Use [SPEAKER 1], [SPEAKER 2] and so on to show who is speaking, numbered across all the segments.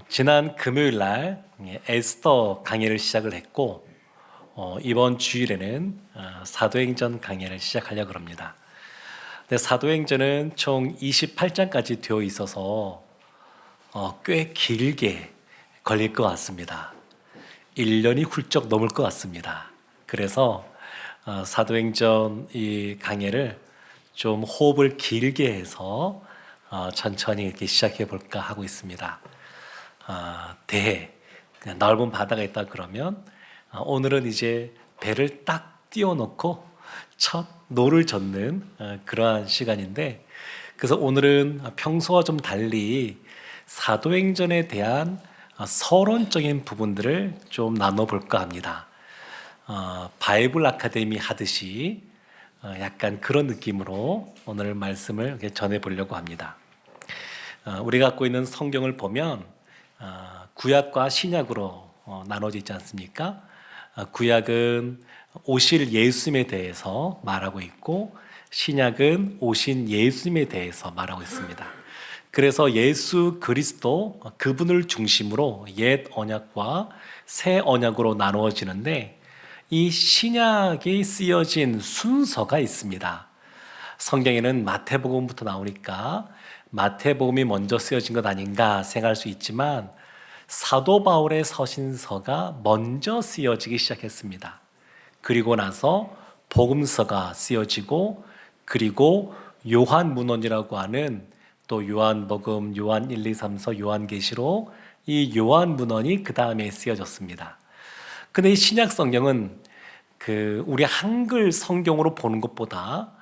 [SPEAKER 1] 지난 금요일 날 에스더 강해를 시작을 했고 이번 주일에는 사도행전 강해를 시작하려고 합니다. 근데 사도행전은 총 28장까지 되어 있어서 꽤 길게 걸릴 것 같습니다. 1년이 훌쩍 넘을 것 같습니다. 그래서 사도행전 이 강해를 좀 호흡을 길게 해서 천천히 이렇게 시작해 볼까 하고 있습니다. 대해 넓은 바다가 있다 그러면 오늘은 이제 배를 딱 띄워놓고 첫 노를 젓는 그러한 시간인데, 그래서 오늘은 평소와 좀 달리 사도행전에 대한 서론적인 부분들을 좀 나눠볼까 합니다. 바이블 아카데미 하듯이 약간 그런 느낌으로 오늘 말씀을 이렇게 전해보려고 합니다. 우리가 갖고 있는 성경을 보면 구약과 신약으로 나눠져 있지 않습니까? 구약은 오실 예수님에 대해서 말하고 있고 신약은 오신 예수님에 대해서 말하고 있습니다. 그래서 예수 그리스도 그분을 중심으로 옛 언약과 새 언약으로 나누어지는데, 이 신약이 쓰여진 순서가 있습니다. 성경에는 마태복음부터 나오니까 마태복음이 먼저 쓰여진 것 아닌가 생각할 수 있지만, 사도 바울의 서신서가 먼저 쓰여지기 시작했습니다. 그리고 나서 복음서가 쓰여지고, 그리고 요한문헌이라고 하는 또 요한복음, 요한 1, 2, 3서, 요한계시록, 이 요한문헌이 그 다음에 쓰여졌습니다. 근데 이 신약 성경은 우리 한글 성경으로 보는 것보다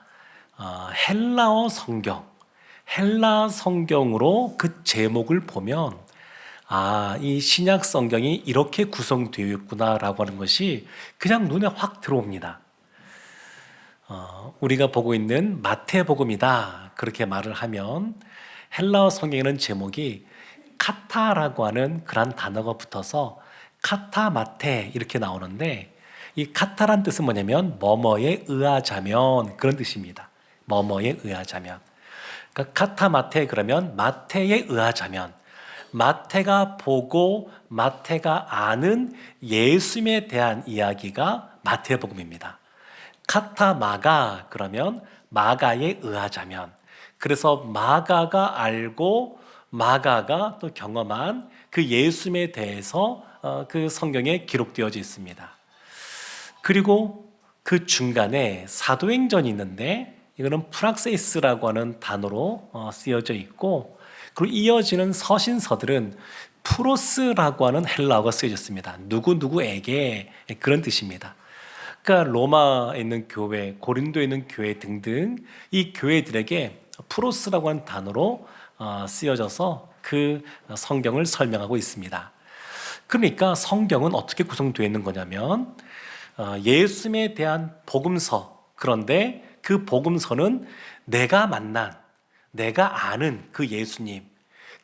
[SPEAKER 1] 헬라어 성경, 헬라 성경으로 그 제목을 보면 이 신약 성경이 이렇게 구성되어 있구나라고 하는 것이 그냥 눈에 확 들어옵니다. 우리가 보고 있는 마태복음이다 그렇게 말을 하면 헬라어 성경에는 제목이 카타라고 하는 그런 단어가 붙어서 카타마테 이렇게 나오는데, 이 카타란 뜻은 뭐냐면 뭐뭐에 의하자면, 그런 뜻입니다. 뭐뭐에 의하자면. 그러니까 카타마테 그러면 마태에 의하자면, 마태가 보고 마태가 아는 예수님에 대한 이야기가 마태복음입니다. 카타마가 그러면 마가에 의하자면, 그래서 마가가 알고 마가가 또 경험한 그 예수님에 대해서 그 성경에 기록되어져 있습니다. 그리고 그 중간에 사도행전이 있는데, 이거는 프락세이스라고 하는 단어로 쓰여져 있고, 그리고 이어지는 서신서들은 프로스라고 하는 헬라어가 쓰여졌습니다. 누구누구에게, 그런 뜻입니다. 그러니까 로마에 있는 교회, 고린도에 있는 교회 등등 이 교회들에게 프로스라고 하는 단어로 쓰여져서 그 성경을 설명하고 있습니다. 그러니까 성경은 어떻게 구성되어 있는 거냐면 예수님에 대한 복음서, 그런데 그 복음서는 내가 만난, 내가 아는 그 예수님,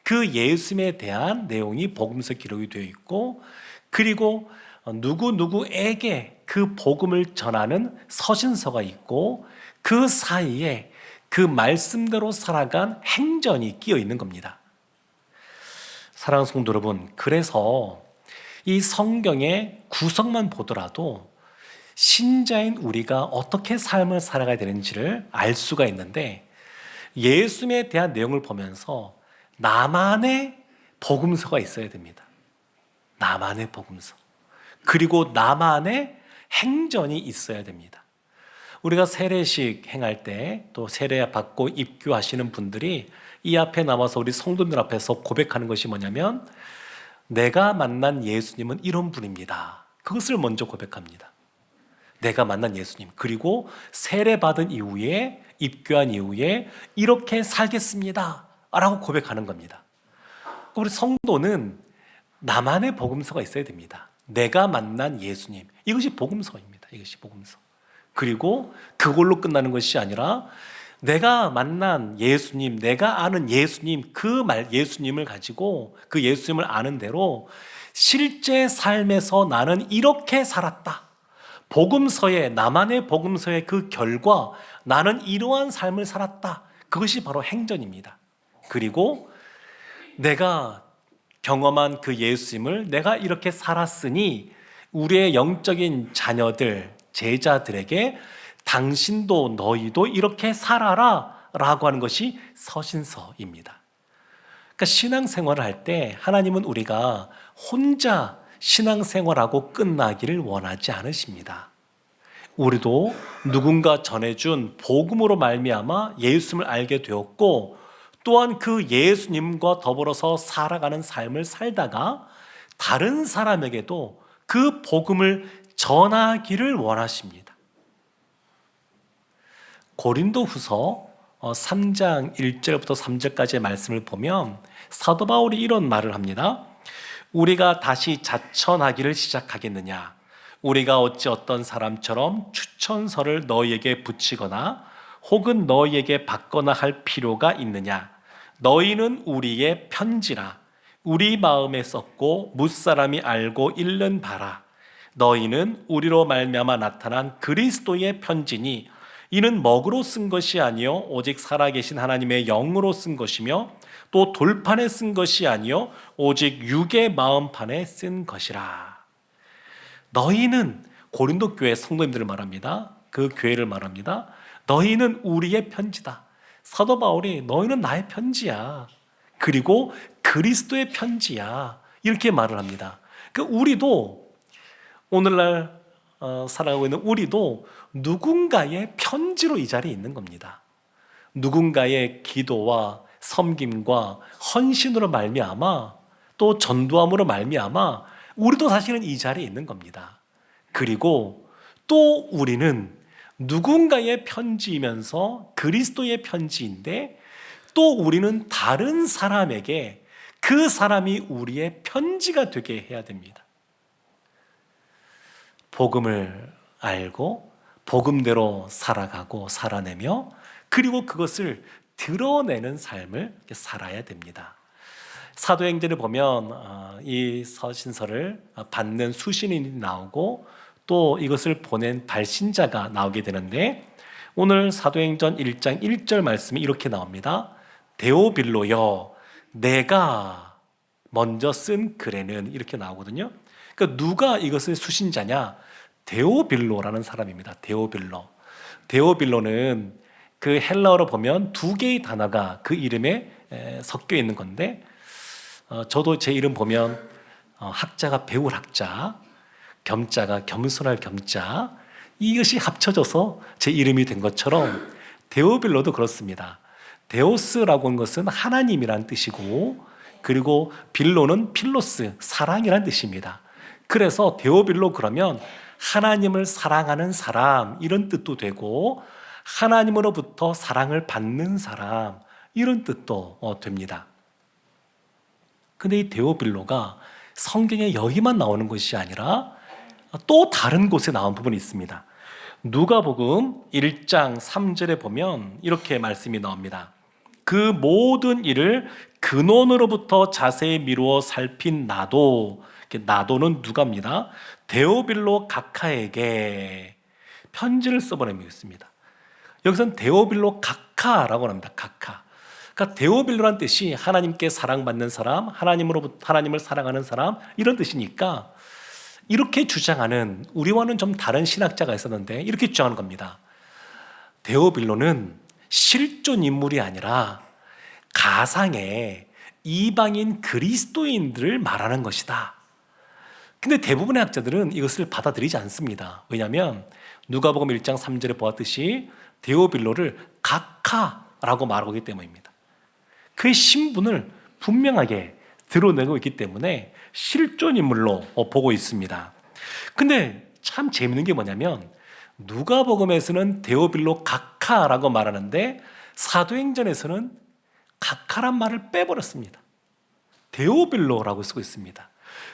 [SPEAKER 1] 그 예수님에 대한 내용이 복음서 기록이 되어 있고, 그리고 누구누구에게 그 복음을 전하는 서신서가 있고, 그 사이에 그 말씀대로 살아간 행전이 끼어 있는 겁니다. 사랑하는 성도 여러분, 그래서 이 성경의 구성만 보더라도 신자인 우리가 어떻게 삶을 살아가야 되는지를 알 수가 있는데, 예수님에 대한 내용을 보면서 나만의 복음서가 있어야 됩니다. 나만의 복음서. 그리고 나만의 행전이 있어야 됩니다. 우리가 세례식 행할 때 또 세례 받고 입교하시는 분들이 이 앞에 나와서 우리 성도들 앞에서 고백하는 것이 뭐냐면, 내가 만난 예수님은 이런 분입니다. 그것을 먼저 고백합니다. 내가 만난 예수님, 그리고 세례 받은 이후에, 입교한 이후에 이렇게 살겠습니다 라고 고백하는 겁니다. 우리 성도는 나만의 복음서가 있어야 됩니다. 내가 만난 예수님, 이것이 복음서입니다. 이것이 복음서. 그리고 그걸로 끝나는 것이 아니라 내가 만난 예수님, 내가 아는 예수님, 예수님을 가지고 그 예수님을 아는 대로 실제 삶에서 나는 이렇게 살았다. 복음서에, 나만의 복음서의 그 결과 나는 이러한 삶을 살았다. 그것이 바로 행전입니다. 그리고 내가 경험한 그 예수님을 내가 이렇게 살았으니 우리의 영적인 자녀들, 제자들에게 당신도 너희도 이렇게 살아라 라고 하는 것이 서신서입니다. 그러니까 신앙생활을 할 때 하나님은 우리가 혼자 신앙생활하고 끝나기를 원하지 않으십니다. 우리도 누군가 전해준 복음으로 말미암아 예수님을 알게 되었고, 또한 그 예수님과 더불어서 살아가는 삶을 살다가 다른 사람에게도 그 복음을 전하기를 원하십니다. 고린도후서 3장 1절부터 3절까지의 말씀을 보면 사도 바울이 이런 말을 합니다. 우리가 다시 자천하기를 시작하겠느냐? 우리가 어찌 어떤 사람처럼 추천서를 너희에게 붙이거나 혹은 너희에게 받거나 할 필요가 있느냐? 너희는 우리의 편지라. 우리 마음에 썼고 뭇사람이 알고 읽는 바라. 너희는 우리로 말미암아 나타난 그리스도의 편지니 이는 먹으로 쓴 것이 아니요 오직 살아계신 하나님의 영으로 쓴 것이며 또 돌판에 쓴 것이 아니요 오직 육의 마음판에 쓴 것이라. 너희는, 고린도 교회 성도님들을 말합니다. 그 교회를 말합니다. 너희는 우리의 편지다. 사도 바울이 너희는 나의 편지야. 그리고 그리스도의 편지야. 이렇게 말을 합니다. 우리도 오늘날 살아가고 있는 우리도 누군가의 편지로 이 자리에 있는 겁니다. 누군가의 기도와 섬김과 헌신으로 말미암아 또 전도함으로 말미암아 우리도 사실은 이 자리에 있는 겁니다. 그리고 또 우리는 누군가의 편지이면서 그리스도의 편지인데 또 우리는 다른 사람에게 그 사람이 우리의 편지가 되게 해야 됩니다. 복음을 알고 복음대로 살아가고 살아내며 그리고 그것을 드러내는 삶을 살아야 됩니다. 사도행전을 보면 이 서신서를 받는 수신인이 나오고 또 이것을 보낸 발신자가 나오게 되는데 오늘 사도행전 1장 1절 말씀이 이렇게 나옵니다. 데오빌로여 내가 먼저 쓴 글에는 이렇게 나오거든요. 그러니까 누가 이것을 수신자냐? 데오빌로라는 사람입니다. 데오빌로는 그 헬라어로 보면 두 개의 단어가 그 이름에 섞여 있는 건데 저도 제 이름 보면 학자가 배울 학자, 겸자가 겸손할 겸자, 이것이 합쳐져서 제 이름이 된 것처럼 데오빌로도 그렇습니다. 데오스라고 하는 것은 하나님이란 뜻이고 그리고 빌로는 필로스, 사랑이란 뜻입니다. 그래서 데오빌로 그러면 하나님을 사랑하는 사람 이런 뜻도 되고 하나님으로부터 사랑을 받는 사람 이런 뜻도 됩니다. 근데 이 데오빌로가 성경에 여기만 나오는 것이 아니라 또 다른 곳에 나온 부분이 있습니다. 누가복음 1장 3절에 보면 이렇게 말씀이 나옵니다. 그 모든 일을 근원으로부터 자세히 미루어 살핀 나도는 누가입니다. 데오빌로 각하에게 편지를 써보내고 있습니다. 여기서는 데오빌로 각하라고 합니다. 각하. 그러니까 데오빌로란 뜻이 하나님께 사랑받는 사람, 하나님을 사랑하는 사람 이런 뜻이니까 이렇게 주장하는 우리와는 좀 다른 신학자가 있었는데 이렇게 주장하는 겁니다. 데오빌로는 실존 인물이 아니라 가상의 이방인 그리스도인들을 말하는 것이다. 근데 대부분의 학자들은 이것을 받아들이지 않습니다. 왜냐하면 누가복음 1장 3절에 보았듯이 데오빌로를 각하라고 말하고 있기 때문입니다. 그의 신분을 분명하게 드러내고 있기 때문에 실존 인물로 보고 있습니다. 근데 참 재밌는 게 뭐냐면 누가복음에서는 데오빌로 각하라고 말하는데 사도행전에서는 각하란 말을 빼버렸습니다. 데오빌로라고 쓰고 있습니다.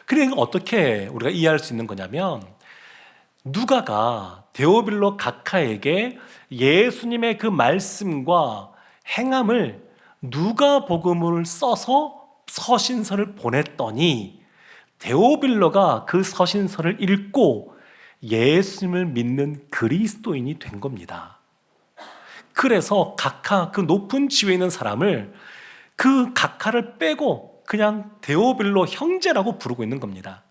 [SPEAKER 1] 그러니까 어떻게 우리가 이해할 수 있는 거냐면 누가가 데오빌로 각하에게 예수님의 그 말씀과 행함을 누가복음을 써서 서신서를 보냈더니 데오빌로가 그 서신서를 읽고 예수님을 믿는 그리스도인이 된 겁니다. 그래서 각하, 그 높은 지위에 있는 사람을 그 각하를 빼고 그냥 데오빌로 형제라고 부르고 있는 겁니다.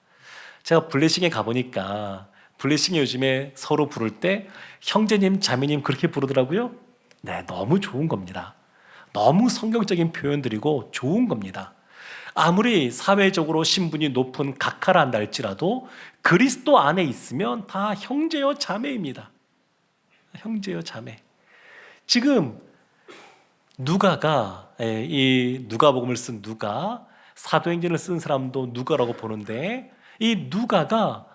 [SPEAKER 1] 제가 블레싱에 가보니까 블레싱이 요즘에 서로 부를 때 형제님, 자매님 그렇게 부르더라고요. 네, 너무 좋은 겁니다. 너무 성경적인 표현들이고 좋은 겁니다. 아무리 사회적으로 신분이 높은 각하라 한다 할지라도 그리스도 안에 있으면 다 형제요 자매입니다. 형제요 자매. 지금 누가가 이 누가복음을 쓴 누가, 사도행전을 쓴 사람도 누가라고 보는데, 이 누가가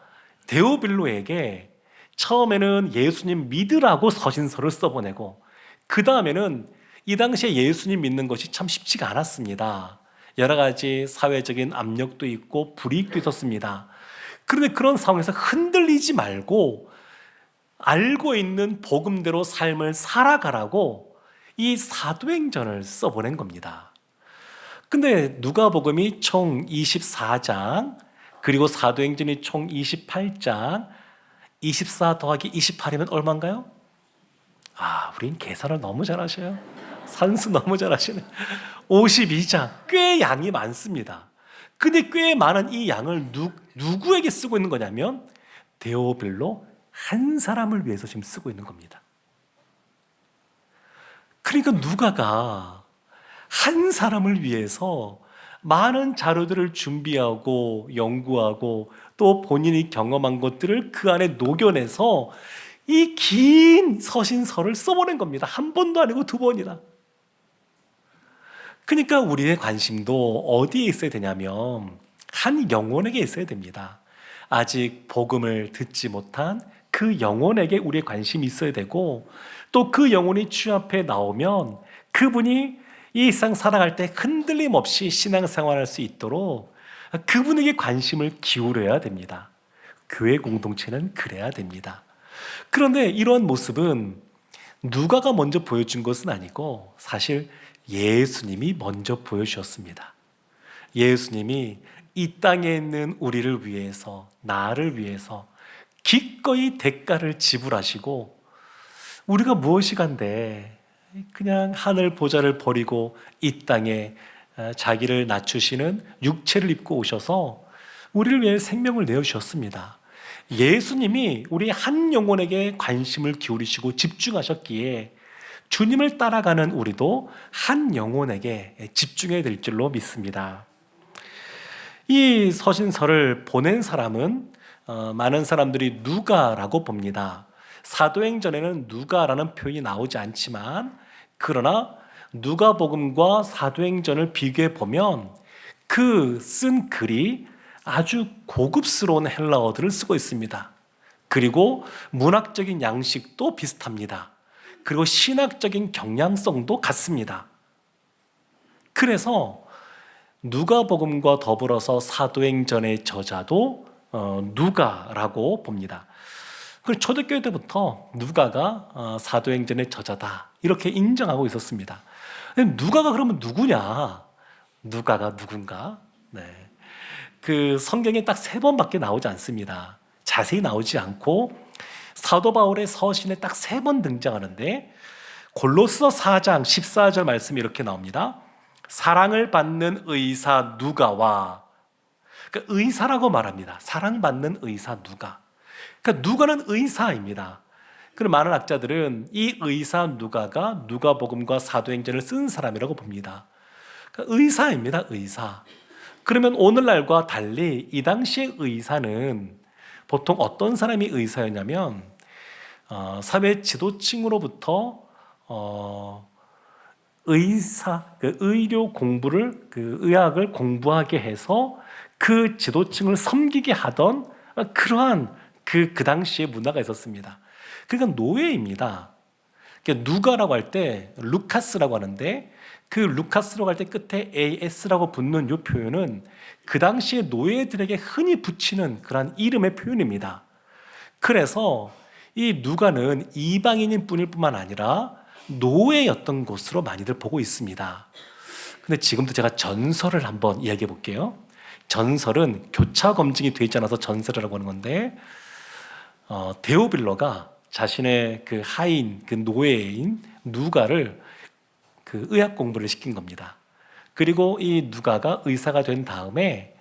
[SPEAKER 1] 데오빌로에게 처음에는 예수님 믿으라고 서신서를 써보내고, 그 다음에는 이 당시에 예수님 믿는 것이 참 쉽지가 않았습니다. 여러 가지 사회적인 압력도 있고 불이익도 있었습니다. 그런데 그런 상황에서 흔들리지 말고 알고 있는 복음대로 삶을 살아가라고 이 사도행전을 써보낸 겁니다. 근데 누가복음이 총 24장, 그리고 사도행전이 총 28장, 24 더하기 28이면 얼마인가요? 우린 계산을 너무 잘하셔요. 산수 너무 잘하시네. 52장, 꽤 양이 많습니다. 근데 꽤 많은 이 양을 누구에게 쓰고 있는 거냐면 데오빌로 한 사람을 위해서 지금 쓰고 있는 겁니다. 그러니까 누가가 한 사람을 위해서 많은 자료들을 준비하고 연구하고 또 본인이 경험한 것들을 그 안에 녹여내서 이 긴 서신서를 써보낸 겁니다. 한 번도 아니고 두 번이나. 그러니까 우리의 관심도 어디에 있어야 되냐면 한 영혼에게 있어야 됩니다. 아직 복음을 듣지 못한 그 영혼에게 우리의 관심이 있어야 되고, 또 그 영혼이 주 앞에 나오면 그분이 이 일상 살아갈 때 흔들림 없이 신앙생활할 수 있도록 그분에게 관심을 기울여야 됩니다. 교회 공동체는 그래야 됩니다. 그런데 이런 모습은 누가가 먼저 보여준 것은 아니고 사실 예수님이 먼저 보여주셨습니다. 예수님이 이 땅에 있는 우리를 위해서, 나를 위해서 기꺼이 대가를 지불하시고, 우리가 무엇이간데 그냥 하늘 보좌를 버리고 이 땅에 자기를 낮추시는 육체를 입고 오셔서 우리를 위해 생명을 내어주셨습니다. 예수님이 우리 한 영혼에게 관심을 기울이시고 집중하셨기에 주님을 따라가는 우리도 한 영혼에게 집중해야 될 줄로 믿습니다. 이 서신서를 보낸 사람은 많은 사람들이 누가라고 봅니다. 사도행전에는 누가라는 표현이 나오지 않지만, 그러나 누가복음과 사도행전을 비교해 보면 그 쓴 글이 아주 고급스러운 헬라어들을 쓰고 있습니다. 그리고 문학적인 양식도 비슷합니다. 그리고 신학적인 경향성도 같습니다. 그래서 누가복음과 더불어서 사도행전의 저자도 누가라고 봅니다. 그리고 초대교회 때부터 누가가 사도행전의 저자다 이렇게 인정하고 있었습니다. 누가가 그러면 누구냐? 누가가 누군가? 네. 그 성경에 딱 3번밖에 나오지 않습니다. 자세히 나오지 않고 사도 바울의 서신에 딱 3번 등장하는데, 골로새 4장 14절 말씀이 이렇게 나옵니다. 사랑을 받는 의사 누가와, 그러니까 의사라고 말합니다. 사랑받는 의사 누가. 그러니까 누가는 의사입니다. 그리고 많은 학자들은 이 의사 누가가 누가복음과 사도행전을 쓴 사람이라고 봅니다. 그러니까 의사입니다. 의사. 그러면 오늘날과 달리 이 당시의 의사는 보통 어떤 사람이 의사였냐면 사회 지도층으로부터 의료 공부를, 의학을 공부하게 해서 그 지도층을 섬기게 하던 그러한 그 당시의 문화가 있었습니다. 그러니까 노예입니다. 그러니까 누가라고 할 때 루카스라고 하는데, 그 루카스라고 할 때 끝에 AS라고 붙는 이 표현은 그 당시에 노예들에게 흔히 붙이는 그런 이름의 표현입니다. 그래서 이 누가는 이방인인 뿐일 뿐만 아니라 노예였던 것으로 많이들 보고 있습니다. 근데 지금도 제가 전설을 한번 이야기해 볼게요. 전설은 교차 검증이 되지 않아서 전설이라고 하는 건데, 데오빌로가 자신의 그 하인, 그 노예인 누가를 그 의학 공부를 시킨 겁니다. 그리고 이 누가가 의사가 된 다음에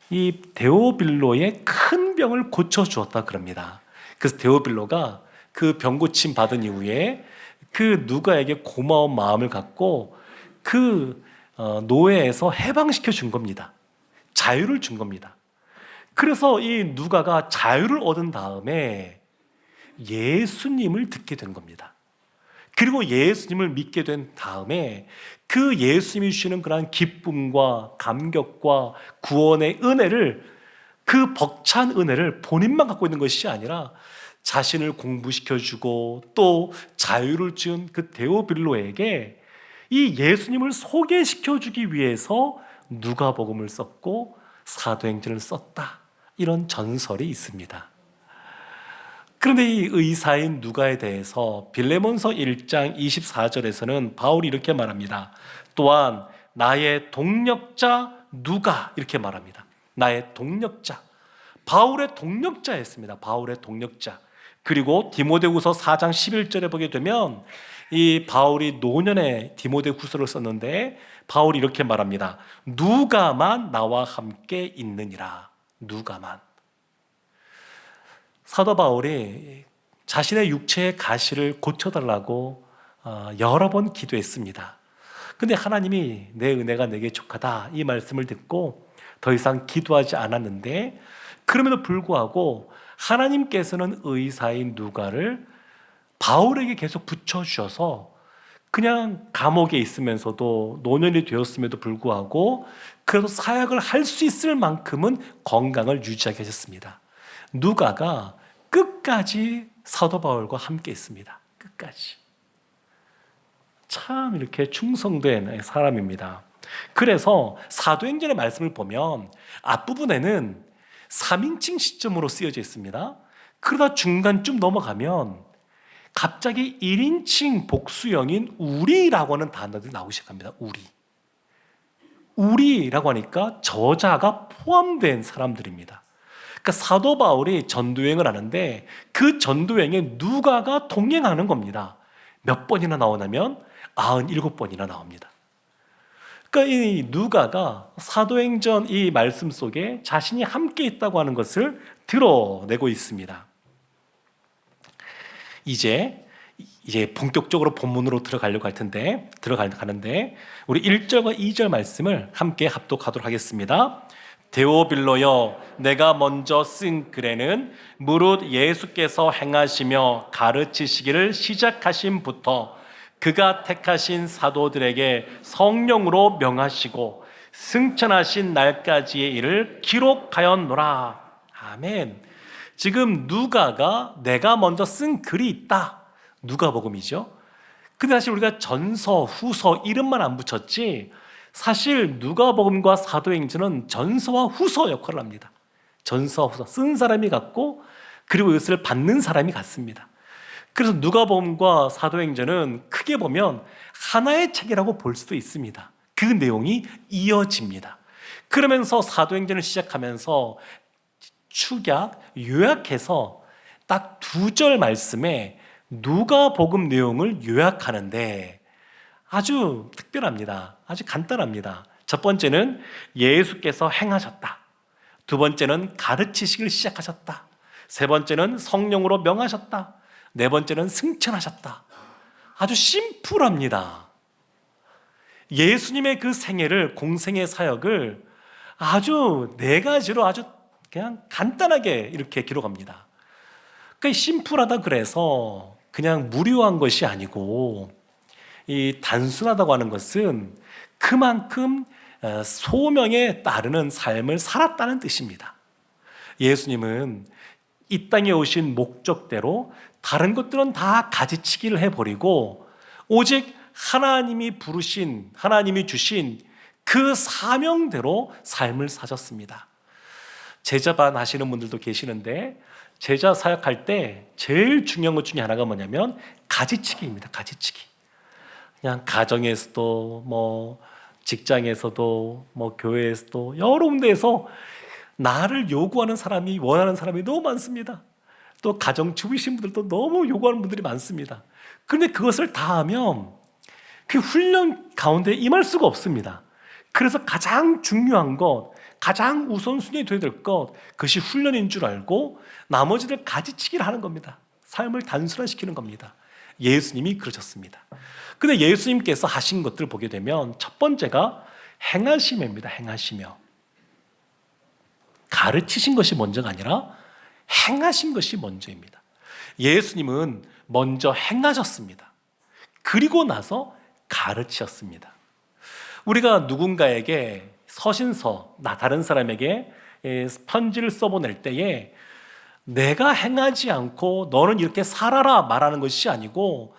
[SPEAKER 1] 이 데오빌로의 큰 병을 고쳐주었다 그럽니다. 그래서 데오빌로가 그 병 고침 받은 이후에 그 누가에게 고마운 마음을 갖고 그 노예에서 해방시켜 준 겁니다. 자유를 준 겁니다. 그래서 이 누가가 자유를 얻은 다음에 예수님을 듣게 된 겁니다. 그리고 예수님을 믿게 된 다음에 그 예수님이 주시는 그러한 기쁨과 감격과 구원의 은혜를, 그 벅찬 은혜를 본인만 갖고 있는 것이 아니라 자신을 공부시켜주고 또 자유를 준 그 데오빌로에게 이 예수님을 소개시켜주기 위해서 누가복음을 썼고 사도행전을 썼다, 이런 전설이 있습니다. 그런데 이 의사인 누가에 대해서 빌레몬서 1장 24절에서는 바울이 이렇게 말합니다. 또한 나의 동력자 누가, 이렇게 말합니다. 나의 동력자, 바울의 동력자였습니다. 바울의 동력자. 그리고 디모데후서 4장 11절에 보게 되면 이 바울이 노년에 디모데후서를 썼는데 바울이 이렇게 말합니다. 누가만 나와 함께 있느니라. 누가만. 사도 바울이 자신의 육체의 가시를 고쳐달라고 여러 번 기도했습니다. 근데 하나님이 내 은혜가 내게 족하다, 이 말씀을 듣고 더 이상 기도하지 않았는데, 그럼에도 불구하고 하나님께서는 의사인 누가를 바울에게 계속 붙여주셔서 그냥 감옥에 있으면서도 노년이 되었음에도 불구하고 그래도 사역을 할 수 있을 만큼은 건강을 유지하게 하셨습니다. 누가가 끝까지 사도 바울과 함께 있습니다. 끝까지. 참 이렇게 충성된 사람입니다. 그래서 사도행전의 말씀을 보면 앞부분에는 3인칭 시점으로 쓰여져 있습니다. 그러다 중간쯤 넘어가면 갑자기 1인칭 복수형인 우리라고 하는 단어들이 나오기 시작합니다. 우리라고 하니까 저자가 포함된 사람들입니다. 그러니까 사도 바울이 전도여행을 하는데 그 전도여행에 누가가 동행하는 겁니다. 몇 번이나 나오냐면 97번이나 나옵니다. 그러니까 이 누가가 사도행전 이 말씀 속에 자신이 함께 있다고 하는 것을 드러내고 있습니다. 이제 본격적으로 본문으로 들어가려고 할 텐데, 들어가는데 우리 1절과 2절 말씀을 함께 합독하도록 하겠습니다. 데오빌로여, 내가 먼저 쓴 글에는 무릇 예수께서 행하시며 가르치시기를 시작하심부터 그가 택하신 사도들에게 성령으로 명하시고 승천하신 날까지의 일을 기록하였노라. 아멘. 지금 누가가 내가 먼저 쓴 글이 있다, 누가복음이죠. 근데 사실 우리가 전서, 후서 이름만 안 붙였지 사실 누가복음과 사도행전은 전서와 후서 역할을 합니다. 전서와 후서, 쓴 사람이 같고 그리고 이것을 받는 사람이 같습니다. 그래서 누가복음과 사도행전은 크게 보면 하나의 책이라고 볼 수도 있습니다. 그 내용이 이어집니다. 그러면서 사도행전을 시작하면서 축약, 요약해서 딱 2절 말씀에 누가복음 내용을 요약하는데 아주 특별합니다. 아주 간단합니다. 첫 번째는 예수께서 행하셨다. 두 번째는 가르치시기를 시작하셨다. 세 번째는 성령으로 명하셨다. 네 번째는 승천하셨다. 아주 심플합니다. 예수님의 그 생애를, 공생의 사역을 아주 4가지로 아주 그냥 간단하게 이렇게 기록합니다. 그러니까 심플하다 그래서 그냥 무료한 것이 아니고 이 단순하다고 하는 것은 그만큼 소명에 따르는 삶을 살았다는 뜻입니다. 예수님은 이 땅에 오신 목적대로 다른 것들은 다 가지치기를 해버리고 오직 하나님이 부르신, 하나님이 주신 그 사명대로 삶을 사셨습니다. 제자반 하시는 분들도 계시는데 제자 사역할 때 제일 중요한 것 중에 하나가 뭐냐면 가지치기입니다. 가지치기. 그냥 가정에서도 뭐 직장에서도 뭐 교회에서도 여러 군데에서 나를 요구하는 사람이, 원하는 사람이 너무 많습니다. 또 가정주부이신 분들도 너무 요구하는 분들이 많습니다. 그런데 그것을 다 하면 그 훈련 가운데 임할 수가 없습니다. 그래서 가장 중요한 것, 가장 우선순위에 둬야 될 것, 그것이 훈련인 줄 알고 나머지를 가지치기를 하는 겁니다. 삶을 단순화시키는 겁니다. 예수님이 그러셨습니다. 근데 예수님께서 하신 것들을 보게 되면 첫 번째가 행하심입니다. 행하시며. 가르치신 것이 먼저가 아니라 행하신 것이 먼저입니다. 예수님은 먼저 행하셨습니다. 그리고 나서 가르치셨습니다. 우리가 누군가에게 서신서, 다른 사람에게 편지를 써보낼 때에 내가 행하지 않고 너는 이렇게 살아라 말하는 것이 아니고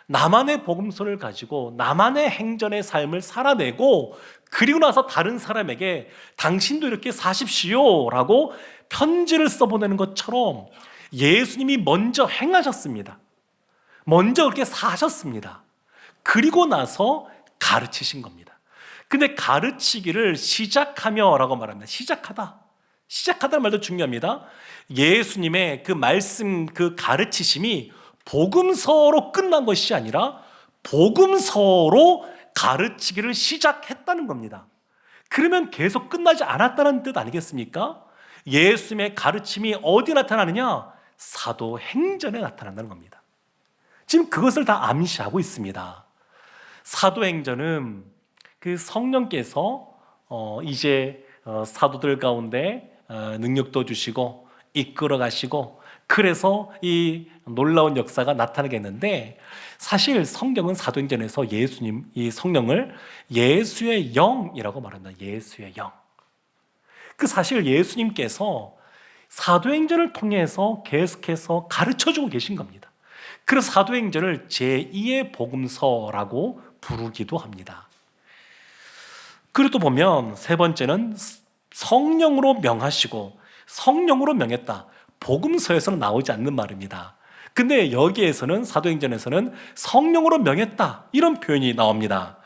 [SPEAKER 1] 나만의 복음서를 가지고 나만의 행전의 삶을 살아내고 그리고 나서 다른 사람에게 당신도 이렇게 사십시오 라고 편지를 써보내는 것처럼 예수님이 먼저 행하셨습니다. 먼저 그렇게 사셨습니다. 그리고 나서 가르치신 겁니다. 근데 가르치기를 시작하며 라고 말합니다. 시작하다는 말도 중요합니다. 예수님의 그 말씀, 그 가르치심이 복음서로 끝난 것이 아니라 복음서로 가르치기를 시작했다는 겁니다. 그러면 계속 끝나지 않았다는 뜻 아니겠습니까? 예수님의 가르침이 어디 나타나느냐? 사도행전에 나타난다는 겁니다. 지금 그것을 다 암시하고 있습니다. 사도행전은 그 성령께서 이제 사도들 가운데 능력도 주시고 이끌어 가시고 그래서 이 놀라운 역사가 나타나겠는데 사실 성경은 사도행전에서 예수님, 이 성령을 예수의 영이라고 말합니다. 예수의 영. 그 사실 예수님께서 사도행전을 통해서 계속해서 가르쳐주고 계신 겁니다. 그래서 사도행전을 제2의 복음서라고 부르기도 합니다. 그리고 또 보면 세 번째는 성령으로 명하시고 성령으로 명했다. 복음서에서는 나오지 않는 말입니다. 근데 여기에서는 사도행전에서는 성령으로 명했다 이런 표현이 나옵니다.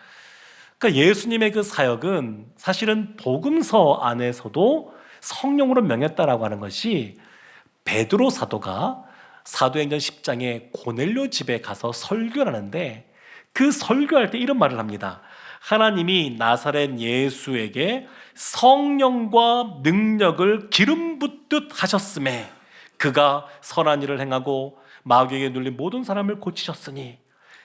[SPEAKER 1] 그러니까 예수님의 그 사역은 사실은 복음서 안에서도 성령으로 명했다라고 하는 것이 베드로 사도가 사도행전 10장에 고넬료 집에 가서 설교를 하는데 그 설교할 때 이런 말을 합니다. 하나님이 나사렛 예수에게 성령과 능력을 기름 붓듯 하셨음에 그가 선한 일을 행하고 마귀에게 눌린 모든 사람을 고치셨으니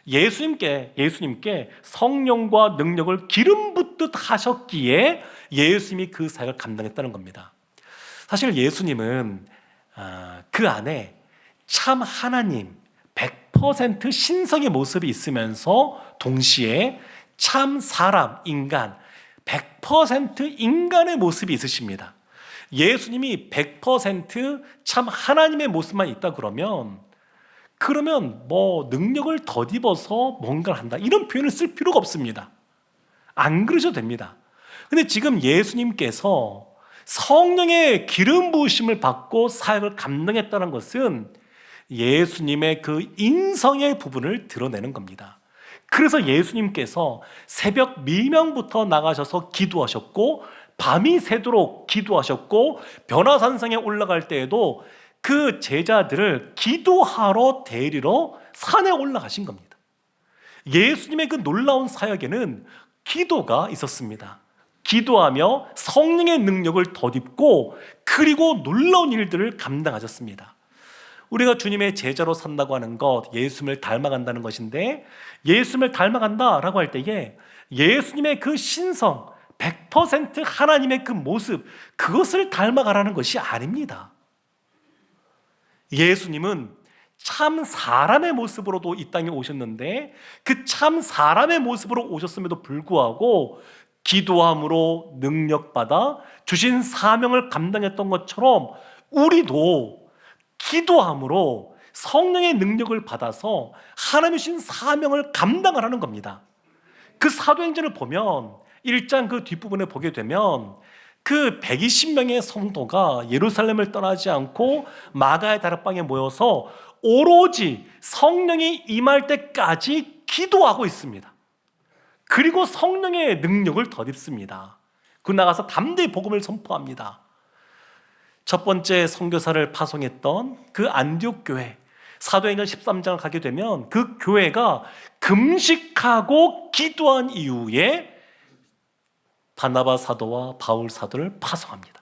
[SPEAKER 1] 예수님께 성령과 능력을 기름 붓듯 하셨기에 예수님이 그 사역을 감당했다는 겁니다. 사실 예수님은 그 안에 참 하나님 100% 신성의 모습이 있으면서 동시에 참 사람, 인간 100% 인간의 모습이 있으십니다. 예수님이 100% 하나님의 모습만 있다 그러면 뭐 능력을 덧입어서 뭔가를 한다 이런 표현을 쓸 필요가 없습니다. 안 그러셔도 됩니다. 근데 지금 예수님께서 성령의 기름 부으심을 받고 사역을 감당했다는 것은 예수님의 그 인성의 부분을 드러내는 겁니다. 그래서 예수님께서 새벽 미명부터 나가셔서 기도하셨고 밤이 새도록 기도하셨고 변화산상에 올라갈 때에도 그 제자들을 기도하러 데리러 산에 올라가신 겁니다. 예수님의 그 놀라운 사역에는 기도가 있었습니다. 기도하며 성령의 능력을 덧입고 그리고 놀라운 일들을 감당하셨습니다. 우리가 주님의 제자로 산다고 하는 것, 예수님을 닮아간다는 것인데 예수님을 닮아간다라고 할 때에 예수님의 그 신성, 100% 하나님의 그 모습, 그것을 닮아가라는 것이 아닙니다. 예수님은 참 사람의 모습으로도 이 땅에 오셨는데 그 참 사람의 모습으로 오셨음에도 불구하고 기도함으로 능력받아 주신 사명을 감당했던 것처럼 우리도 기도함으로 성령의 능력을 받아서 하나님이 주신 사명을 감당하라는 겁니다. 그 사도행전을 보면 1장 그 뒷부분에 보게 되면 그 120명의 성도가 예루살렘을 떠나지 않고 마가의 다락방에 모여서 오로지 성령이 임할 때까지 기도하고 있습니다. 그리고 성령의 능력을 덧입습니다. 그 나가서 담대히 복음을 선포합니다. 첫 번째 선교사를 파송했던 그 안디옥 교회, 사도행전 13장을 가게 되면 그 교회가 금식하고 기도한 이후에 바나바 사도와 바울 사도를 파송합니다.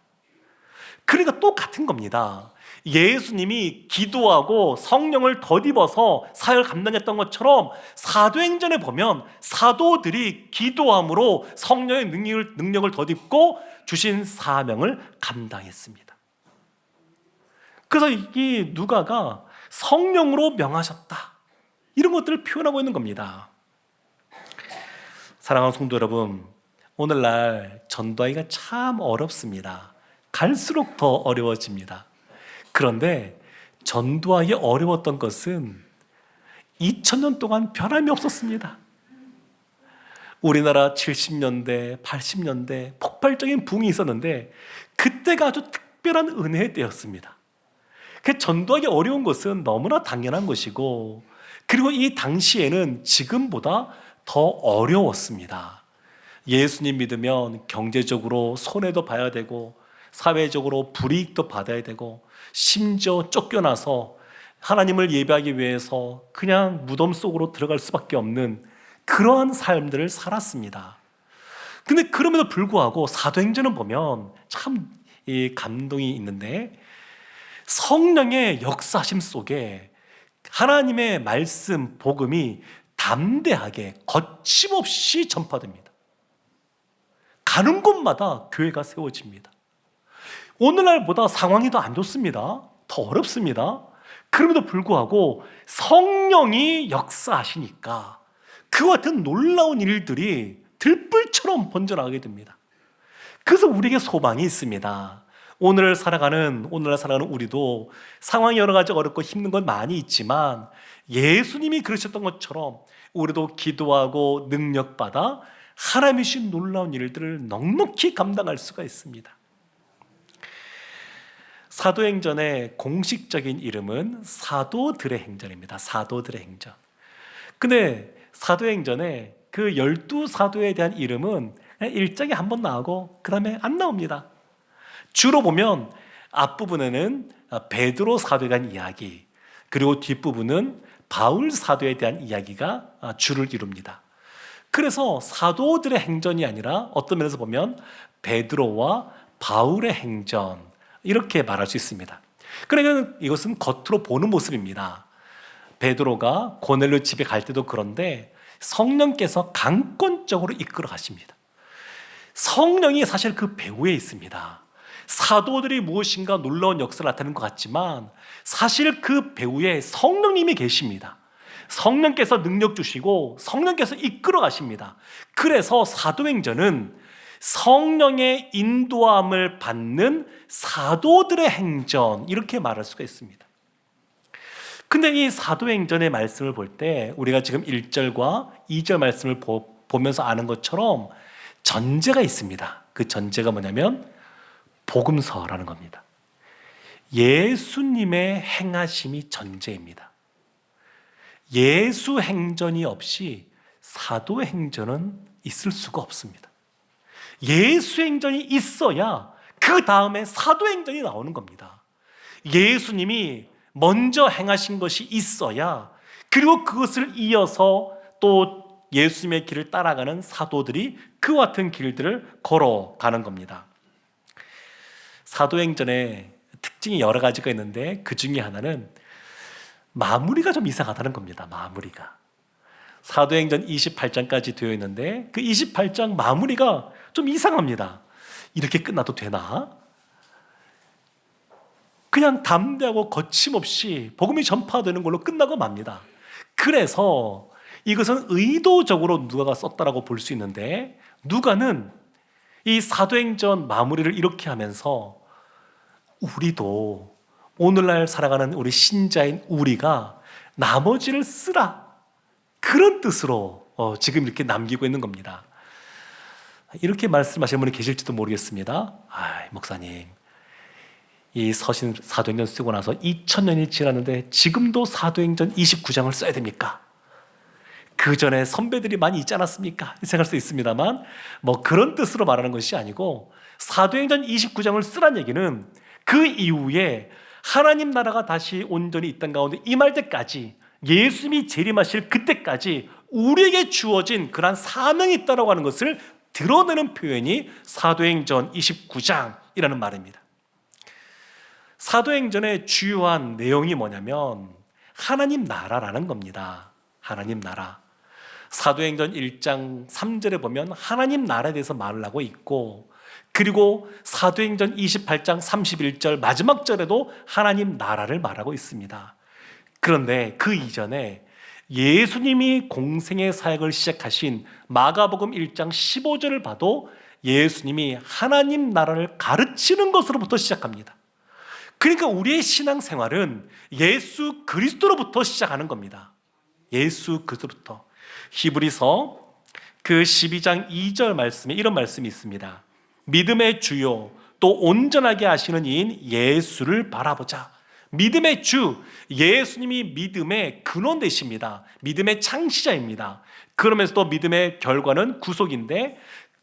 [SPEAKER 1] 그러니까 똑같은 겁니다. 예수님이 기도하고 성령을 덧입어서 사역을 감당했던 것처럼 사도행전에 보면 사도들이 기도함으로 성령의 능력을 덧입고 주신 사명을 감당했습니다. 그래서 이 누가가 성령으로 명하셨다, 이런 것들을 표현하고 있는 겁니다. 사랑하는 성도 여러분, 오늘날 전도하기가 참 어렵습니다. 갈수록 더 어려워집니다. 그런데 전도하기 어려웠던 것은 2000년 동안 변함이 없었습니다. 우리나라 70년대, 80년대 폭발적인 붕이 있었는데 그때가 아주 특별한 은혜의 때였습니다. 그 전도하기 어려운 것은 너무나 당연한 것이고, 그리고 이 당시에는 지금보다 더 어려웠습니다. 예수님 믿으면 경제적으로 손해도 봐야 되고 사회적으로 불이익도 받아야 되고, 심지어 쫓겨나서 하나님을 예배하기 위해서 그냥 무덤 속으로 들어갈 수밖에 없는 그러한 삶들을 살았습니다. 근데 그럼에도 불구하고 사도행전을 보면 참 감동이 있는데, 성령의 역사심 속에 하나님의 말씀, 복음이 담대하게 거침없이 전파됩니다. 가는 곳마다 교회가 세워집니다. 오늘날보다 상황이 더 안 좋습니다. 더 어렵습니다. 그럼에도 불구하고 성령이 역사하시니까 그와 같은 놀라운 일들이 들불처럼 번져나가게 됩니다. 그래서 우리에게 소망이 있습니다. 오늘날 살아가는 우리도 상황이 여러 가지 어렵고 힘든 건 많이 있지만 예수님이 그러셨던 것처럼 우리도 기도하고 능력받아 하나님이 주신 놀라운 일들을 넉넉히 감당할 수가 있습니다. 사도행전의 공식적인 이름은 사도들의 행전입니다. 사도들의 행전. 근데 사도행전에 그 12사도에 대한 이름은 그냥 일장에 한 번 나오고 그 다음에 안 나옵니다. 주로 보면 앞부분에는 베드로 사도에 대한 이야기, 그리고 뒷부분은 바울 사도에 대한 이야기가 주를 이룹니다. 그래서 사도들의 행전이 아니라 어떤 면에서 보면 베드로와 바울의 행전, 이렇게 말할 수 있습니다. 그러니까 이것은 겉으로 보는 모습입니다. 베드로가 고넬료 집에 갈 때도 그런데 성령께서 강권적으로 이끌어 가십니다. 성령이 사실 그 배후에 있습니다. 사도들이 무엇인가 놀라운 역사를 나타내는 것 같지만 사실 그 배후에 성령님이 계십니다. 성령께서 능력 주시고 성령께서 이끌어 가십니다. 그래서 사도행전은 성령의 인도함을 받는 사도들의 행전, 이렇게 말할 수가 있습니다. 근데 이 사도행전의 말씀을 볼 때 우리가 지금 1절과 2절 말씀을 보면서 아는 것처럼 전제가 있습니다. 그 전제가 뭐냐면 복음서라는 겁니다. 예수님의 행하심이 전제입니다. 예수 행전이 없이 사도 행전은 있을 수가 없습니다. 예수 행전이 있어야 그 다음에 사도 행전이 나오는 겁니다. 예수님이 먼저 행하신 것이 있어야, 그리고 그것을 이어서 또 예수님의 길을 따라가는 사도들이 그와 같은 길들을 걸어가는 겁니다. 사도행전의 특징이 여러 가지가 있는데 그 중에 하나는 마무리가 좀 이상하다는 겁니다. 마무리가. 사도행전 28장까지 되어 있는데 그 28장 마무리가 좀 이상합니다. 이렇게 끝나도 되나? 그냥 담대하고 거침없이 복음이 전파되는 걸로 끝나고 맙니다. 그래서 이것은 의도적으로 누가가 썼다라고 볼 수 있는데, 누가는 이 사도행전 마무리를 이렇게 하면서 우리도 오늘날 살아가는 우리 신자인 우리가 나머지를 쓰라, 그런 뜻으로 지금 이렇게 남기고 있는 겁니다. 이렇게 말씀하시는 분이 계실지도 모르겠습니다. 목사님, 이 서신 사도행전 쓰고 나서 2000년이 지났는데 지금도 사도행전 29장을 써야 됩니까? 그 전에 선배들이 많이 있지 않았습니까? 생각할 수 있습니다만 그런 뜻으로 말하는 것이 아니고, 사도행전 29장을 쓰란 얘기는 그 이후에 하나님 나라가 다시 온전히 이 땅 가운데 임할 때까지, 예수님이 재림하실 그때까지 우리에게 주어진 그러한 사명이 있다고 하는 것을 드러내는 표현이 사도행전 29장이라는 말입니다. 사도행전의 주요한 내용이 뭐냐면 하나님 나라라는 겁니다. 하나님 나라. 사도행전 1장 3절에 보면 하나님 나라에 대해서 말을 하고 있고, 그리고 사도행전 28장 31절 마지막 절에도 하나님 나라를 말하고 있습니다. 그런데 그 이전에 예수님이 공생의 사역을 시작하신 마가복음 1장 15절을 봐도 예수님이 하나님 나라를 가르치는 것으로부터 시작합니다. 그러니까 우리의 신앙생활은 예수 그리스도로부터 시작하는 겁니다. 예수 그리스도로부터. 히브리서 그 12장 2절 말씀에 이런 말씀이 있습니다. 믿음의 주요 또 온전하게 하시는 이인 예수를 바라보자. 믿음의 주, 예수님이 믿음의 근원 되십니다. 믿음의 창시자입니다. 그러면서도 믿음의 결과는 구속인데,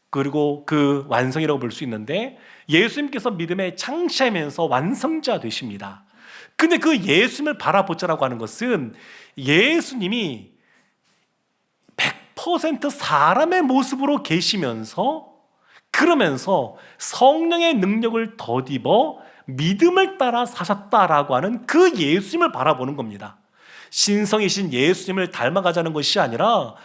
[SPEAKER 1] 그리고 그 완성이라고 볼 수 있는데, 예수님께서 믿음의 창시자이면서 완성자 되십니다. 근데 그 예수님을 바라보자라고 하는 것은 예수님이 100% 사람의 모습으로 계시면서, 그러면서 성령의 능력을 덧입어 믿음을 따라 사셨다라고 하는 그 예수님을 바라보는 겁니다. 신성이신 예수님을 닮아가자는 것이 아니라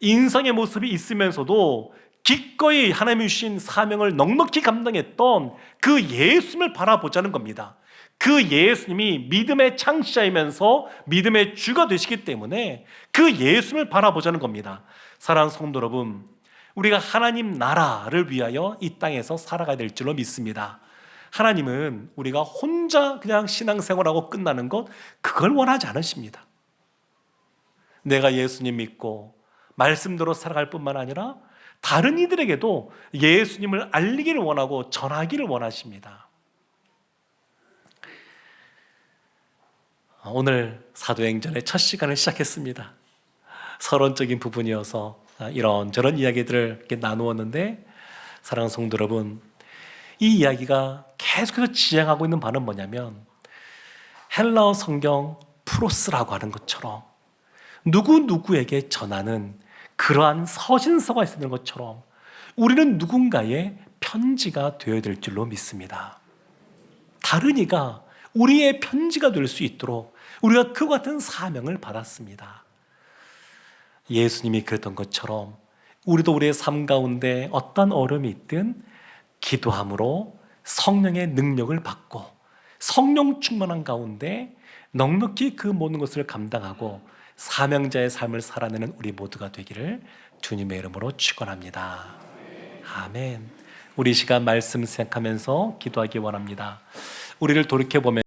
[SPEAKER 1] 인성의 모습이 있으면서도 기꺼이 하나님이 주신 사명을 넉넉히 감당했던 그 예수님을 바라보자는 겁니다. 그 예수님이 믿음의 창시자이면서 믿음의 주가 되시기 때문에 그 예수님을 바라보자는 겁니다. 사랑하는 성도 여러분, 우리가 하나님 나라를 위하여 이 땅에서 살아가야 될 줄로 믿습니다. 하나님은 우리가 혼자 그냥 신앙생활하고 끝나는 것, 그걸 원하지 않으십니다. 내가 예수님 믿고 말씀대로 살아갈 뿐만 아니라 다른 이들에게도 예수님을 알리기를 원하고 전하기를 원하십니다. 오늘 사도행전의 첫 시간을 시작했습니다. 서론적인 부분이어서 이런저런 이야기들을 이렇게 나누었는데, 사랑하는 성도 여러분, 이 이야기가 계속해서 지향하고 있는 바는 뭐냐면 헬라어 성경 프로스라고 하는 것처럼 누구누구에게 전하는 그러한 서신서가 있는 것처럼 우리는 누군가의 편지가 되어야 될 줄로 믿습니다. 다른 이가 우리의 편지가 될 수 있도록 우리가 그와 같은 사명을 받았습니다. 예수님이 그랬던 것처럼 우리도 우리의 삶 가운데 어떤 어려움이 있든 기도함으로 성령의 능력을 받고 성령 충만한 가운데 넉넉히 그 모든 것을 감당하고 사명자의 삶을 살아내는 우리 모두가 되기를 주님의 이름으로 축원합니다. 아멘. 우리 시간 말씀 생각하면서 기도하기 원합니다. 우리를 돌이켜보면